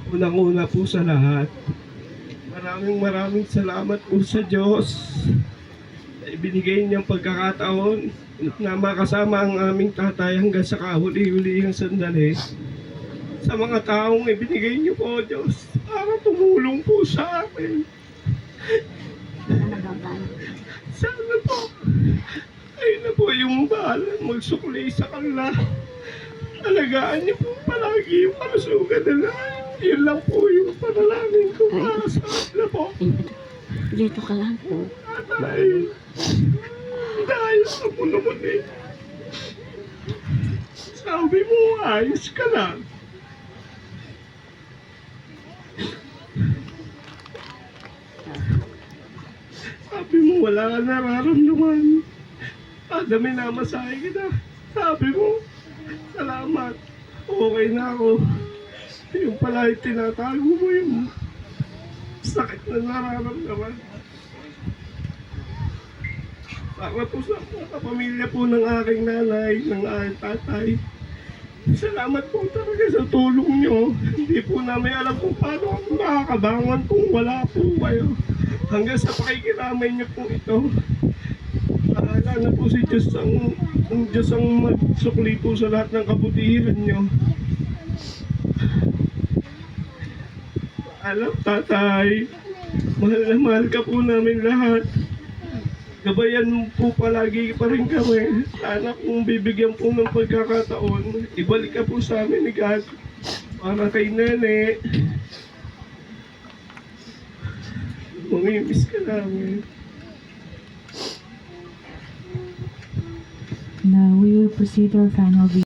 Unang-una po sa lahat, maraming salamat po sa Diyos na ibinigay niyang pagkakataon na makasama ang aming tatay hanggang sa kahuli-hulihang sandali. Sa mga taong ibinigay niyo po, Diyos, para tumulong po sa akin. Sana po, kayo na po yung bahalang magsukli sa kanila. Alagaan niyo po palagi yung kalusugan nila. Yun lang po yung panalangin ko para sa kanila po. Dito ka lang po. Tatay, dahil sa mo naman eh. Sabi mo, ayos ka lang. Sabi mo, wala ka nararamdaman. Kada may namasahe kita. Sabi mo, salamat. Okay na ako. Yung pala yung tinatago mo yung sakit na nararamdaman. Para po sa mga pamilya po ng aking nanay, ng aking tatay. Salamat po talaga sa tulong nyo. Hindi po namin alam kung paano ako makakabangon kung wala po kayo. Hanggang sa pakikiramay niyo po ito. Bahala na po si Diyos ang Diyos ang magsukli po sa lahat ng kabutihan nyo. Alam, tatay, mahal ka po namin lahat. Gabayan mo po palagi pa rin kami. Sana kung bibigyan po ng pagkakataon, ibalik ka po sa amin ni God para kay Nene. Mamimiss ka namin. Now we will proceed to our final video.